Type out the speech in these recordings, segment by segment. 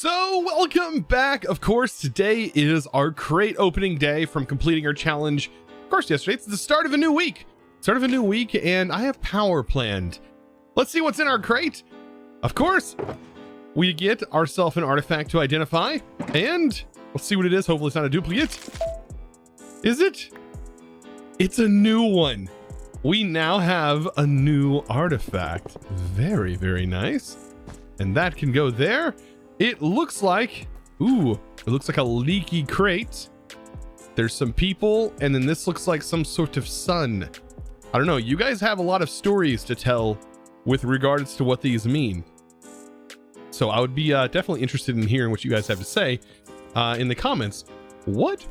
So welcome back. Of course, today is our crate opening day from completing our challenge. Of course, yesterday. It's the start of a new week. And I have power planned. Let's see what's in our crate. Of course, we get ourselves an artifact to identify, and let's see what it is. Hopefully it's not a duplicate. Is it? It's a new one. We now have a new artifact. Very, very nice. And that can go there. It looks like, it looks like a leaky crate. There's some people, and then this looks like some sort of sun. I don't know. You guys have a lot of stories to tell with regards to what these mean. So I would be definitely interested in hearing what you guys have to say in the comments. What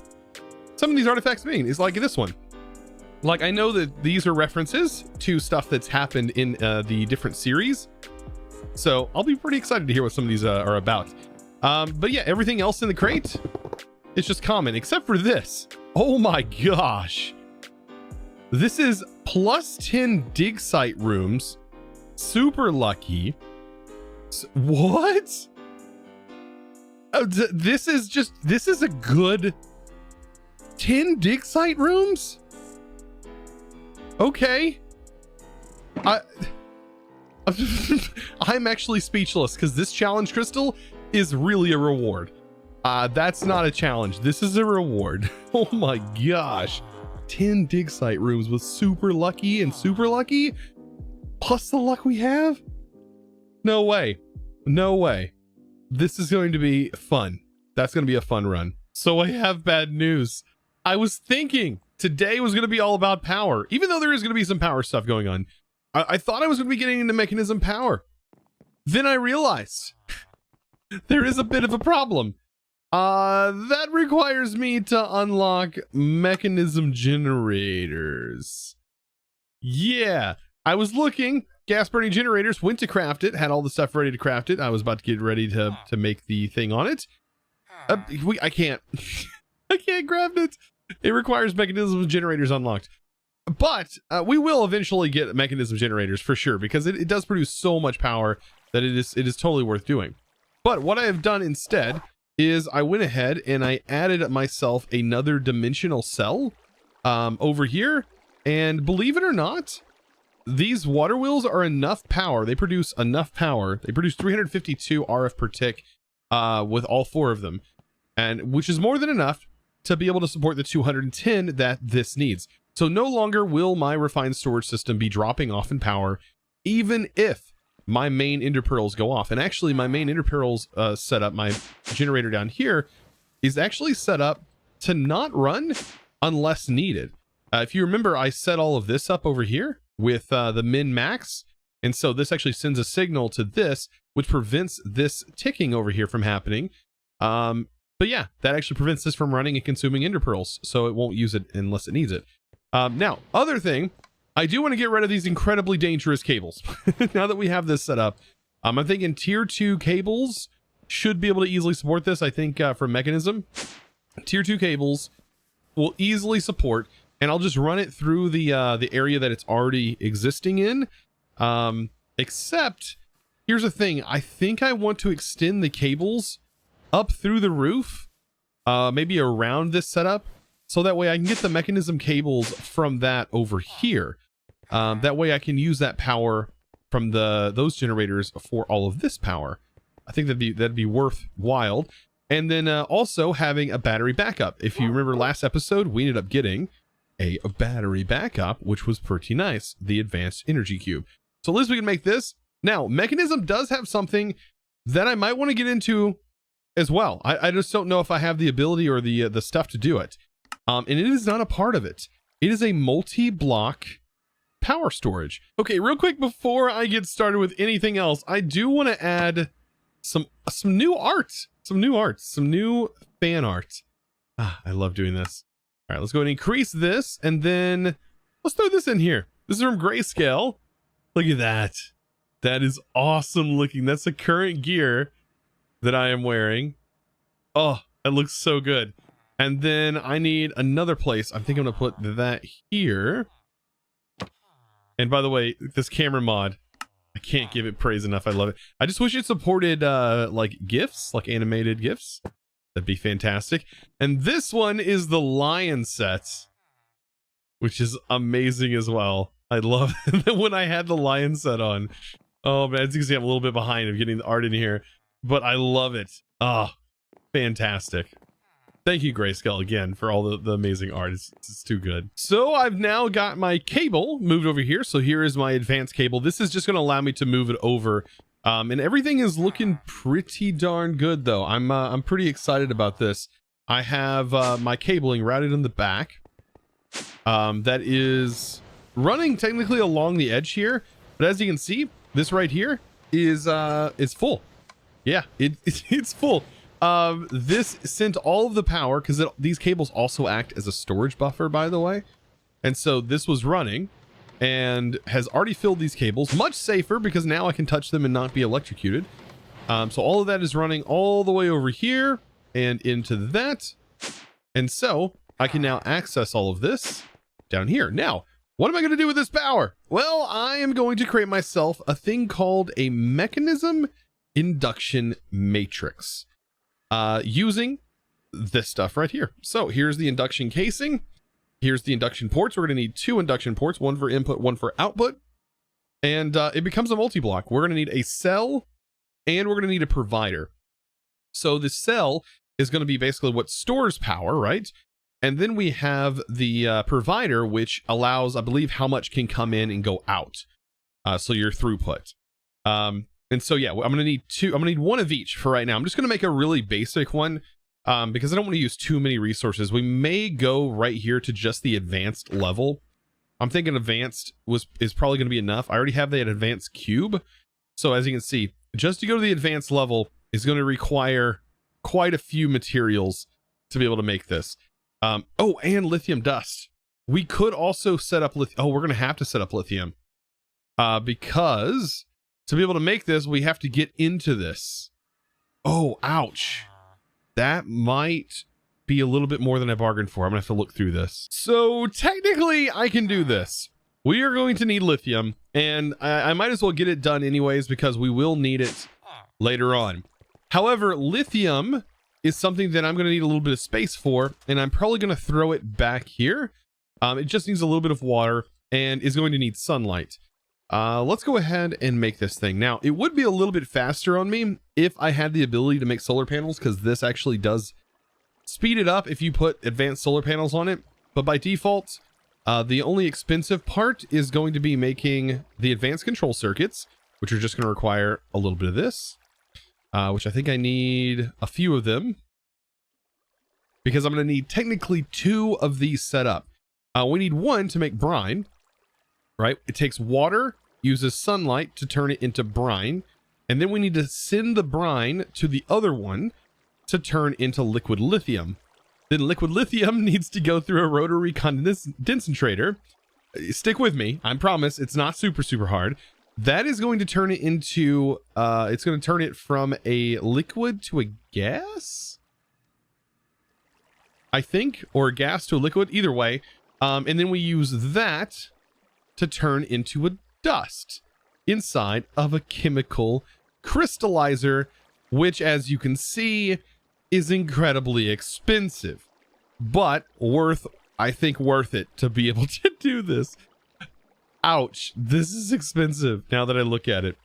some of these artifacts mean is like this one. Like, I know that these are references to stuff that's happened in the different series. So I'll be pretty excited to hear what some of these are about. But yeah, everything else in the crate is just common, except for this. Oh my gosh. This is plus 10 dig site rooms. Super lucky. What? This is a good 10 dig site rooms? Okay. I'm actually speechless because this challenge crystal is really a reward. That's not a challenge. This is a reward. Oh my gosh. 10 dig site rooms with super lucky and super lucky plus the luck we have. No way. No way. This is going to be fun. That's going to be a fun run. So I have bad news. I was thinking today was going to be all about power, even though there is going to be some power stuff going on. I thought I was going to be getting into Mekanism power. Then I realized there is a bit of a problem. That requires me to unlock Mekanism generators. Yeah, I was looking, gas burning generators, went to craft it, had all the stuff ready to craft it. I was about to get ready to make the thing on it. I can't, I can't craft it. It requires Mekanism generators unlocked. But we will eventually get Mekanism generators for sure, because it does produce so much power that it is totally worth doing. But what I have done instead is I went ahead and I added myself another dimensional cell over here. And believe it or not, these water wheels are enough power. They produce enough power. They produce 352 RF per tick with all 4 of them, and which is more than enough to be able to support the 210 that this needs. So no longer will my refined storage system be dropping off in power, even if my main ender pearls go off. And actually my main ender pearls setup, my generator down here, is actually set up to not run unless needed. If you remember, I set all of this up over here with the min max. And so this actually sends a signal to this, which prevents this ticking over here from happening. But yeah, that actually prevents this from running and consuming ender pearls. So it won't use it unless it needs it. Now, other thing, I do want to get rid of these incredibly dangerous cables. Now that we have this set up, I'm thinking tier 2 cables should be able to easily support this. I think for Mekanism, tier 2 cables will easily support, and I'll just run it through the area that it's already existing in. Except, here's the thing. I think I want to extend the cables up through the roof, maybe around this setup. So that way I can get the Mekanism cables from that over here. That way I can use that power from those generators for all of this power. I think that'd be worthwhile. And then also having a battery backup. If you remember last episode, we ended up getting a battery backup, which was pretty nice. The advanced energy cube. So at least we can make this. Now, Mekanism does have something that I might want to get into as well. I just don't know if I have the ability or the stuff to do it. And it is not a part of it. It is a multi-block power storage. Okay, real quick before I get started with anything else, I do want to add some new art, some new fan art. I love doing this. All right, let's go ahead and increase this, and then let's throw this in here. This is from Grayscale. Look at that. That is awesome looking. That's the current gear that I am wearing. Oh, that looks so good. And then I need another place. I think I'm gonna put that here. And by the way, this camera mod I can't give it praise enough. I love it. I just wish it supported like GIFs, like animated GIFs. That'd be fantastic. And this one is the lion set, which is amazing as well. I love that when I had the lion set on. Oh man, as you can see, I'm a little bit behind of getting the art in here, but I love it. Oh, fantastic. Thank you, Grayscale, again, for all the amazing art. It's too good. So I've now got my cable moved over here. So here is my advanced cable. This is just going to allow me to move it over. And everything is looking pretty darn good, though. I'm pretty excited about this. I have my cabling routed in the back. That is running technically along the edge here. But as you can see, this right here is full. Yeah, it's full. This sent all of the power because these cables also act as a storage buffer, by the way. And so this was running and has already filled these cables, much safer because now I can touch them and not be electrocuted. So all of that is running all the way over here and into that. And so I can now access all of this down here. Now, what am I going to do with this power? Well, I am going to create myself a thing called a Mekanism induction matrix. Using this stuff right here. So here's the induction casing. Here's the induction ports. We're going to need 2 induction ports, one for input, one for output. And it becomes a multi-block. We're going to need a cell and we're going to need a provider. So the cell is going to be basically what stores power, right? And then we have the provider, which allows, I believe, how much can come in and go out. So your throughput. And so, yeah, I'm going to need 2. I'm going to need 1 of each for right now. I'm just going to make a really basic one because I don't want to use too many resources. We may go right here to just the advanced level. I'm thinking advanced is probably going to be enough. I already have that advanced cube. So as you can see, just to go to the advanced level is going to require quite a few materials to be able to make this. Oh, and lithium dust. We could also set up lithium. Oh, we're going to have to set up lithium because to be able to make this, we have to get into this. Oh, ouch. That might be a little bit more than I bargained for. I'm gonna have to look through this. So technically I can do this. We are going to need lithium and I might as well get it done anyways because we will need it later on. However, lithium is something that I'm going to need a little bit of space for, and I'm probably going to throw it back here. It just needs a little bit of water and is going to need sunlight. Let's go ahead and make this thing. Now, it would be a little bit faster on me if I had the ability to make solar panels, because this actually does speed it up if you put advanced solar panels on it. But by default, the only expensive part is going to be making the advanced control circuits, which are just going to require a little bit of this, which I think I need a few of them, because I'm going to need technically 2 of these set up. We need 1 to make brine, right? It takes water, uses sunlight to turn it into brine, and then we need to send the brine to the other one to turn into liquid lithium. Then liquid lithium needs to go through a rotary condensator. Stick with me. I promise it's not super hard. That is going to turn it into, it's going to turn it from a liquid to a gas, I think, or a gas to a liquid, either way. And then we use that to turn into a dust inside of a chemical crystallizer, which, as you can see, is incredibly expensive, but I think worth it to be able to do this. Ouch, this is expensive now that I look at it.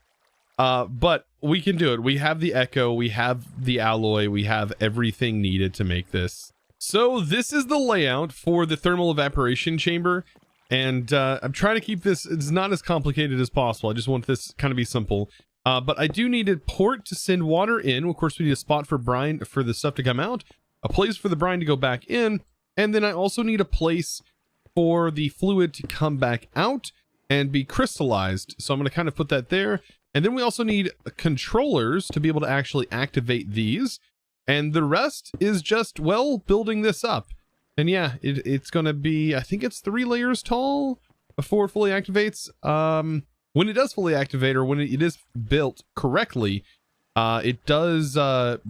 But we can do it. We have the echo, we have the alloy, we have everything needed to make this. So this is the layout for the thermal evaporation chamber. And I'm trying to keep this, it's not as complicated as possible. I just want this kind of be simple. But I do need a port to send water in. Of course, we need a spot for brine, for the stuff to come out, a place for the brine to go back in, and then I also need a place for the fluid to come back out and be crystallized. So I'm going to kind of put that there. And then we also need controllers to be able to actually activate these. And the rest is just, well, building this up. And yeah, it's going to be, I think it's 3 layers tall before it fully activates. When it does fully activate, or when it is built correctly, it does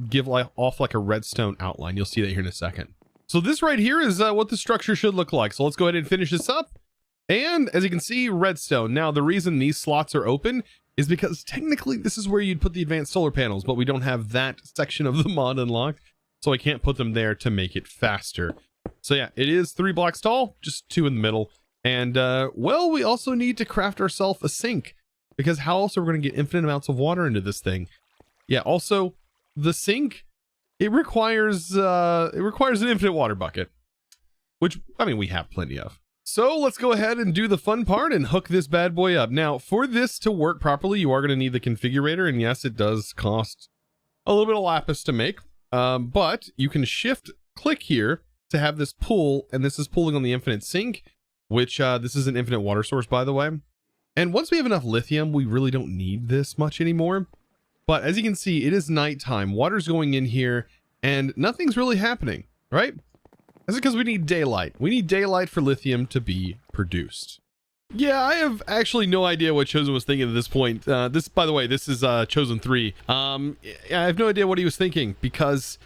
give off like a redstone outline. You'll see that here in a second. So this right here is what the structure should look like. So let's go ahead and finish this up. And as you can see, redstone. Now, the reason these slots are open is because technically this is where you'd put the advanced solar panels, but we don't have that section of the mod unlocked, so I can't put them there to make it faster. So yeah, it is 3 blocks tall, just 2 in the middle. And well, we also need to craft ourselves a sink, because how else are we going to get infinite amounts of water into this thing? Yeah, also the sink, it requires an infinite water bucket, which, I mean, we have plenty of. So let's go ahead and do the fun part and hook this bad boy up. Now, for this to work properly, you are going to need the configurator, and yes, it does cost a little bit of lapis to make, but you can shift click here to have this pull, and this is pulling on the infinite sink, which this is an infinite water source, by the way. And once we have enough lithium, we really don't need this much anymore. But as you can see, it is nighttime. Water's going in here, and nothing's really happening, right? That's because we need daylight. We need daylight for lithium to be produced. Yeah, I have actually no idea what Chosen was thinking at this point. This, by the way, this is Chosen 3. I have no idea what he was thinking, because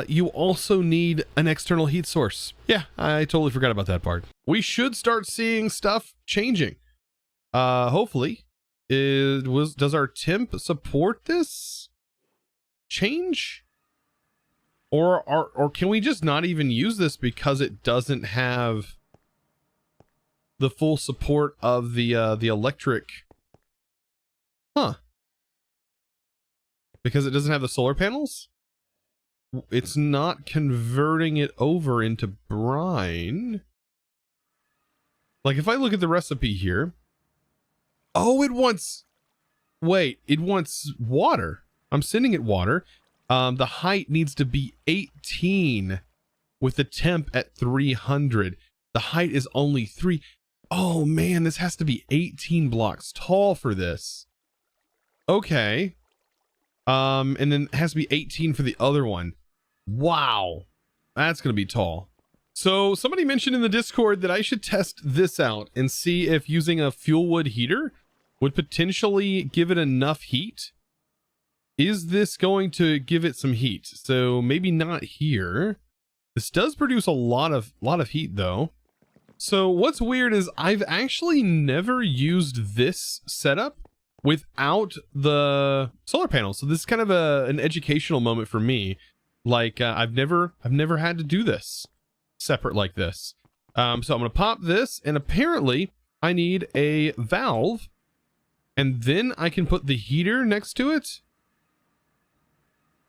you also need an external heat source. Yeah, I totally forgot about that part. We should start seeing stuff changing. Hopefully. Does our temp support this change? Or can we just not even use this because it doesn't have the full support of the electric? Huh. Because it doesn't have the solar panels? It's not converting it over into brine. Like, if I look at the recipe here, oh, it wants water. I'm sending it water. The height needs to be 18 with the temp at 300. The height is only 3. Oh man, this has to be 18 blocks tall for this. Okay. And then it has to be 18 for the other one. Wow. That's going to be tall. So somebody mentioned in the Discord that I should test this out and see if using a fuel wood heater would potentially give it enough heat. Is this going to give it some heat? So maybe not here. This does produce a lot of heat though. So what's weird is I've actually never used this setup without the solar panels. So this is kind of an educational moment for me. Like I've never had to do this separate like this. So I'm going to pop this, and apparently I need a valve, and then I can put the heater next to it.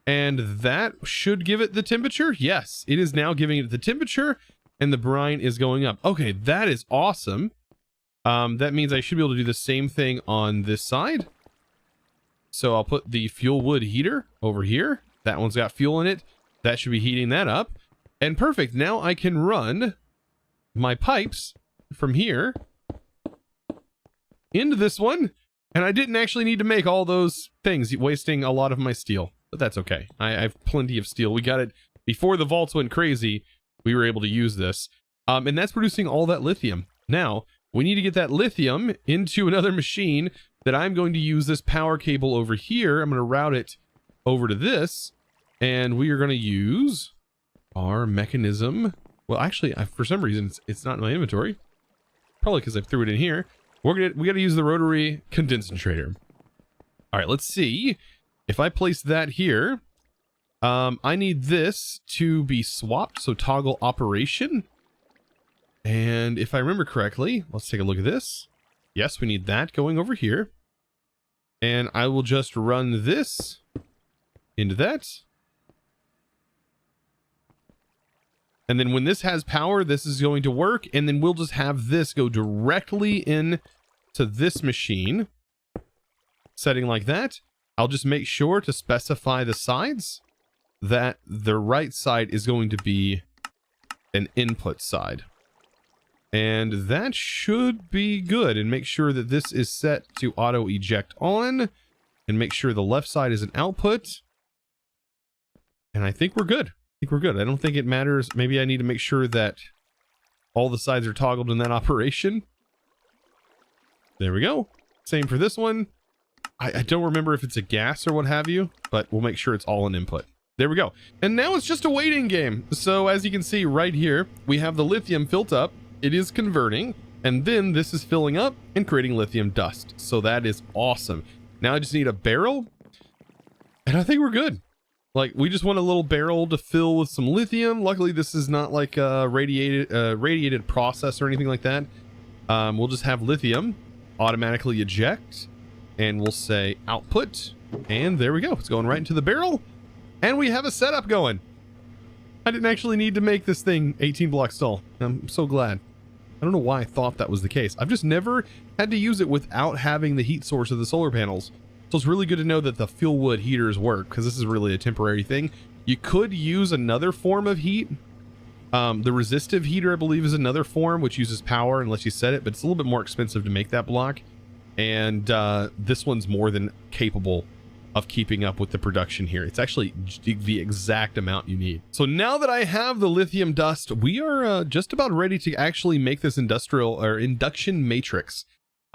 And that should give it the temperature. Yes, it is now giving it the temperature, and the brine is going up. Okay, that is awesome. That means I should be able to do the same thing on this side. So I'll put the fuel wood heater over here. That one's got fuel in it. That should be heating that up. And perfect. Now I can run my pipes from here into this one. And I didn't actually need to make all those things, wasting a lot of my steel. But that's okay. I have plenty of steel. We got it before the vaults went crazy. We were able to use this. And that's producing all that lithium. Now, we need to get that lithium into another machine that I'm going to use this power cable over here. I'm going to route it over to this. And we are going to use our mechanism. Well, actually, for some reason, it's not in my inventory. Probably because I threw it in here. We got to use the rotary condensator. All right, let's see. If I place that here, I need this to be swapped. So toggle operation. And if I remember correctly, let's take a look at this. Yes, we need that going over here. And I will just run this into that. And then when this has power, this is going to work. And then we'll just have this go directly in to this machine. Setting like that. I'll just make sure to specify the sides that the right side is going to be an input side. And that should be good. And make sure that this is set to auto eject on. And make sure the left side is an output. And I think we're good. I don't think it matters. Maybe I need to make sure that all the sides are toggled in that operation. There we go. Same for this one. I don't remember if it's a gas or what have you, but we'll make sure it's all an input. There we go. And now it's just a waiting game. So as you can see right here, we have the lithium filled up. It is converting, and then this is filling up and creating lithium dust. So that is awesome. Now I just need a barrel, and I think we're good. Like, we just want a little barrel to fill with some lithium. Luckily, this is not like a radiated process or anything like that. We'll just have lithium automatically eject, and we'll say output, and there we go. It's going right into the barrel, and we have a setup going. I didn't actually need to make this thing 18 blocks tall. I'm so glad. I don't know why I thought that was the case. I've just never had to use it without having the heat source of the solar panels. So it's really good to know that the fuel wood heaters work, because this is really a temporary thing. You could use another form of heat. The resistive heater, I believe, is another form which uses power unless you set it, but it's a little bit more expensive to make that block. And this one's more than capable of keeping up with the production here. It's actually the exact amount you need. So now that I have the lithium dust, we are just about ready to actually make this induction matrix.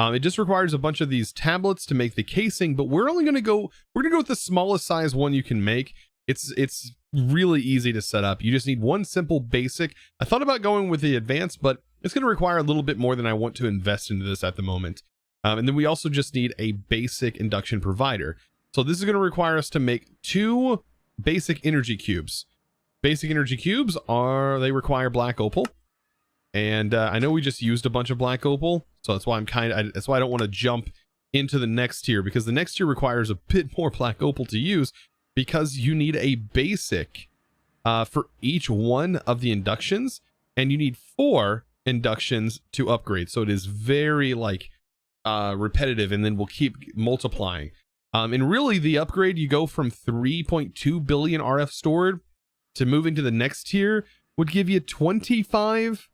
It just requires a bunch of these tablets to make the casing, but we're gonna go with the smallest size one you can make. It's really easy to set up. You just need one simple basic. I thought about going with the advanced, but it's gonna require a little bit more than I want to invest into this at the moment. And then we also just need a basic induction provider. So this is going to require us to make 2 basic energy cubes. Basic energy cubes they require black opal. And I know we just used a bunch of black opal, so that's why that's why I don't want to jump into the next tier, because the next tier requires a bit more black opal to use, because you need a basic for each one of the inductions, and you need 4 inductions to upgrade. So it is very like repetitive, and then we'll keep multiplying. And really the upgrade, you go from 3.2 billion RF stored to move into the next tier would give you 25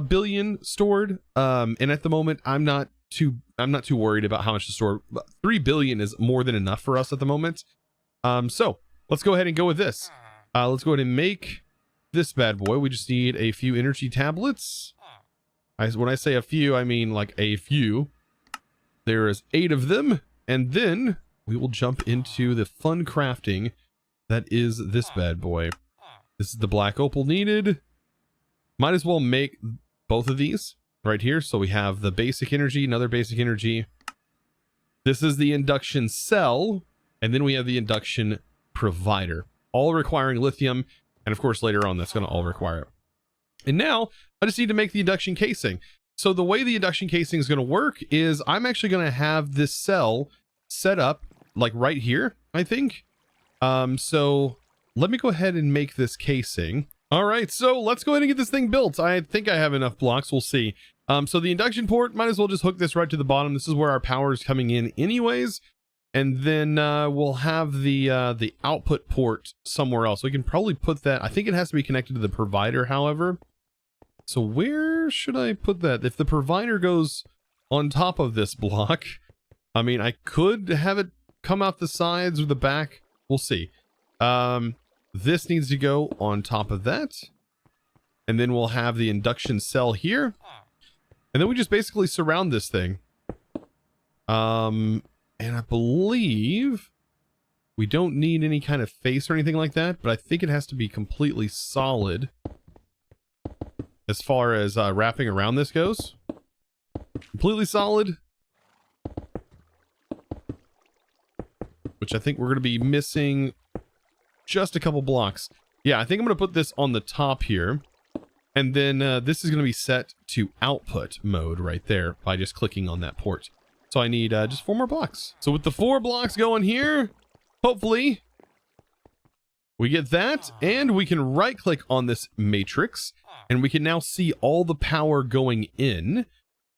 billion stored. And at the moment, I'm not too worried about how much to store. 3 billion is more than enough for us at the moment. So let's go ahead and go with this. Let's go ahead and make this bad boy. We just need a few energy tablets. When I say a few, I mean like a few. There is 8 of them. And then we will jump into the fun crafting that is this bad boy. This is the black opal needed. Might as well make both of these right here. So we have the basic energy, another basic energy. This is the induction cell. And then we have the induction provider, all requiring lithium. And of course, later on, that's going to all require it. And now I just need to make the induction casing. So the way the induction casing is going to work is I'm actually going to have this cell set up like right here, I think. So let me go ahead and make this casing. All right, so let's go ahead and get this thing built. I think I have enough blocks. We'll see. So the induction port, might as well just hook this right to the bottom. This is where our power is coming in anyways. And then we'll have the output port somewhere else. We can probably put that. I think it has to be connected to the provider, however. So where should I put that? If the provider goes on top of this block, I mean, I could have it come out the sides or the back. We'll see. This needs to go on top of that. And then we'll have the induction cell here. And then we just basically surround this thing. And I believe we don't need any kind of face or anything like that, but I think it has to be completely solid as far as wrapping around this goes. Completely solid. Which I think we're going to be missing just a couple blocks. Yeah, I think I'm going to put this on the top here. And then this is going to be set to output mode right there by just clicking on that port. So I need just 4 more blocks. So with the 4 blocks going here, hopefully we get that, and we can right click on this matrix, and we can now see all the power going in.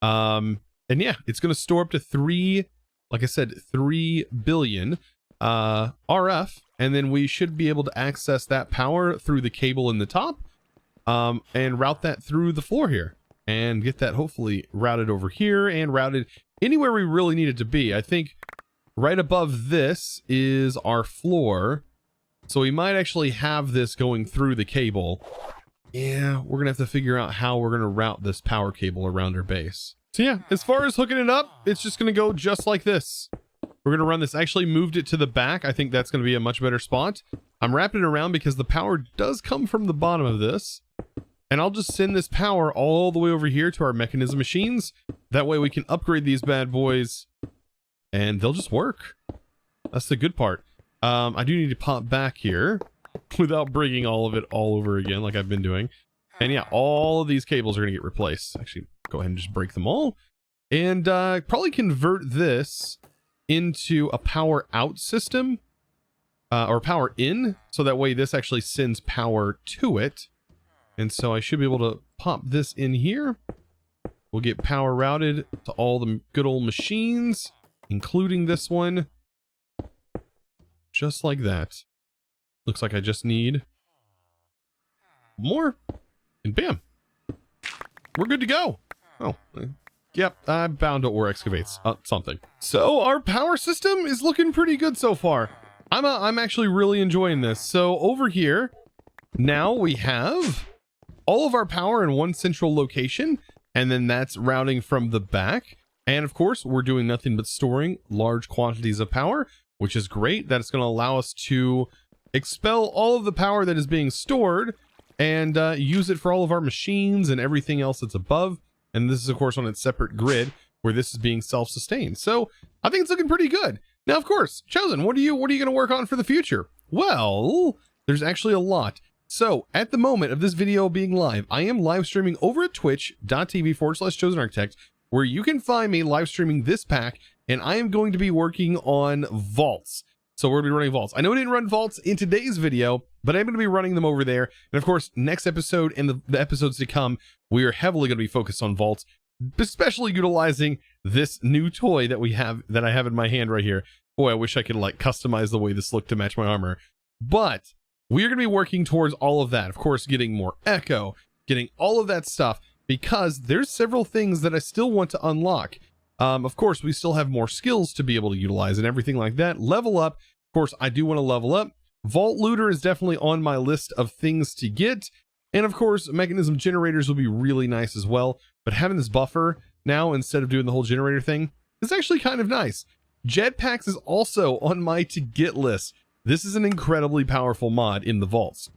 And yeah, it's going to store up to 3, like I said, 3 billion RF, and then we should be able to access that power through the cable in the top, and route that through the floor here, and get that hopefully routed over here and routed anywhere we really need it to be. I think right above this is our floor, so we might actually have this going through the cable. Yeah, we're gonna have to figure out how we're gonna route this power cable around our base. So yeah, as far as hooking it up, it's just gonna go just like this. We're gonna run this. I actually moved it to the back. I think that's gonna be a much better spot. I'm wrapping it around because the power does come from the bottom of this. And I'll just send this power all the way over here to our Mekanism machines. That way we can upgrade these bad boys and they'll just work. That's the good part. I do need to pop back here without bringing all of it all over again like I've been doing. And yeah, all of these cables are going to get replaced. Actually, go ahead and just break them all. And probably convert this into a power out system. Or power in. So that way this actually sends power to it. And so I should be able to pop this in here. We'll get power routed to all the good old machines, including this one. Just like that. Looks like I just need more. And bam. We're good to go. Oh, yep. I'm bound to ore excavates something. So our power system is looking pretty good so far. I'm actually really enjoying this. So over here, now we have all of our power in one central location, and then that's routing from the back. And of course, we're doing nothing but storing large quantities of power, which is great. That's going to allow us to expel all of the power that is being stored and use it for all of our machines and everything else that's above. And this is, of course, on its separate grid where this is being self-sustained. So I think it's looking pretty good. Now, of course, Chosen, what are you going to work on for the future? Well, there's actually a lot. So at the moment of this video being live, I am live streaming over at twitch.tv/ChosenArchitect, where you can find me live streaming this pack, and I am going to be working on vaults. So we're going to be running vaults. I know I didn't run vaults in today's video, but I'm going to be running them over there. And of course, next episode and the episodes to come, we are heavily going to be focused on vaults, especially utilizing this new toy that I have in my hand right here. Boy, I wish I could like customize the way this looked to match my armor. But we are going to be working towards all of that. Of course, getting more echo, getting all of that stuff, because there's several things that I still want to unlock. Of course, we still have more skills to be able to utilize and everything like that. Level up. Of course, I do want to level up. Vault Looter is definitely on my list of things to get. And of course, Mechanism generators will be really nice as well. But having this buffer now instead of doing the whole generator thing is actually kind of nice. Jetpacks is also on my to-get list. This is an incredibly powerful mod in the vaults.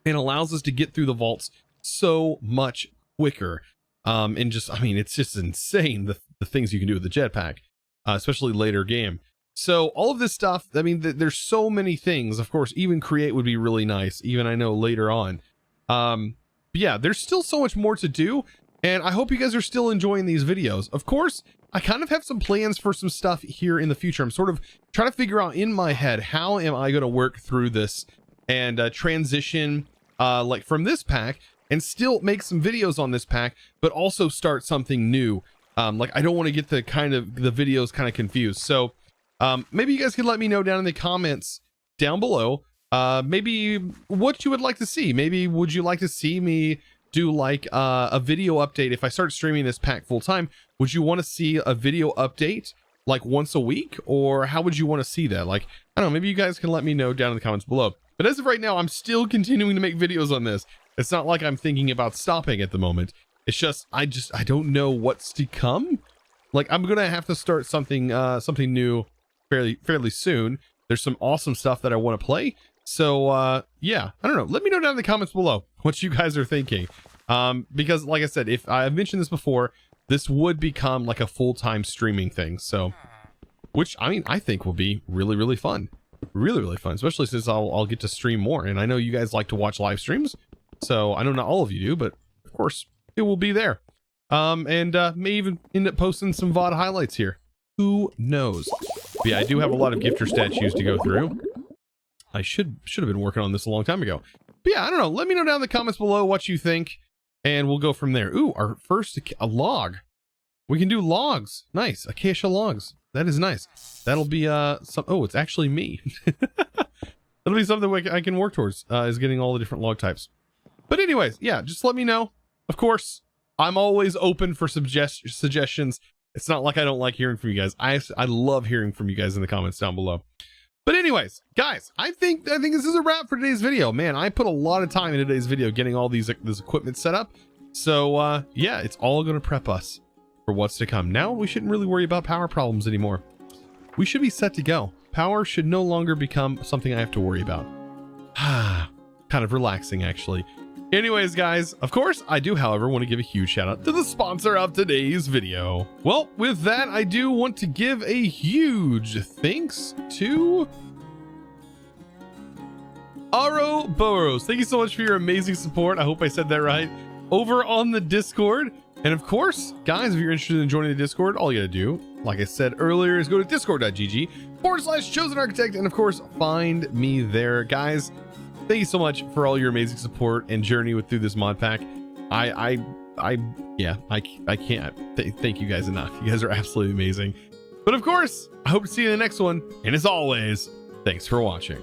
It allows us to get through the vaults so much quicker. And just, I mean, it's just insane the things you can do with the jetpack, especially later game. So all of this stuff, I mean, there's so many things. Of course, even create would be really nice, even I know later on. But yeah, there's still so much more to do. And I hope you guys are still enjoying these videos. Of course, I kind of have some plans for some stuff here in the future. I'm sort of trying to figure out in my head, how am I going to work through this and transition like from this pack and still make some videos on this pack, but also start something new. Like I don't want to get the videos kind of confused. So maybe you guys can let me know down in the comments down below, maybe what you would like to see. Maybe would you like to see me do like a video update if I start streaming this pack full time? Would you want to see a video update like once a week, or how would you want to see that? Like, I don't know, maybe you guys can let me know down in the comments below. But as of right now, I'm still continuing to make videos on this. It's not like I'm thinking about stopping at the moment. It's just I don't know what's to come. Like, I'm gonna have to start something new fairly soon. There's some awesome stuff that I want to play. So yeah, I don't know. Let me know down in the comments below what you guys are thinking. Because like I said, if I've mentioned this before, this would become like a full-time streaming thing. So, which I mean, I think will be really fun. Really fun, especially since I'll get to stream more. And I know you guys like to watch live streams. So I know not all of you do, but of course it will be there. And may even end up posting some VOD highlights here. Who knows? But yeah, I do have a lot of gifter statues to go through. I should have been working on this a long time ago. But yeah, I don't know. Let me know down in the comments below what you think, and we'll go from there. Ooh, our first a log. We can do logs. Nice, acacia logs. That is nice. That'll be some. Oh, it's actually me. That'll be something I can work towards. Is getting all the different log types. But anyways, yeah, just let me know. Of course, I'm always open for suggestions. It's not like I don't like hearing from you guys. I love hearing from you guys in the comments down below. But anyways, guys, I think this is a wrap for today's video. Man, I put a lot of time in today's video getting all this equipment set up. So yeah, it's all going to prep us for what's to come. Now we shouldn't really worry about power problems anymore. We should be set to go. Power should no longer become something I have to worry about. Kind of relaxing, actually. Anyways, guys, of course, I do, however, want to give a huge shout out to the sponsor of today's video. Well, with that, I do want to give a huge thanks to Ouroboros. Thank you so much for your amazing support. I hope I said that right. Over on the Discord. And of course, guys, if you're interested in joining the Discord, all you gotta do, like I said earlier, is go to discord.gg/ChosenArchitect, and of course, find me there. Guys, thank you so much for all your amazing support and journey through this mod pack. I can't thank you guys enough. You guys are absolutely amazing. But of course, I hope to see you in the next one. And as always, thanks for watching.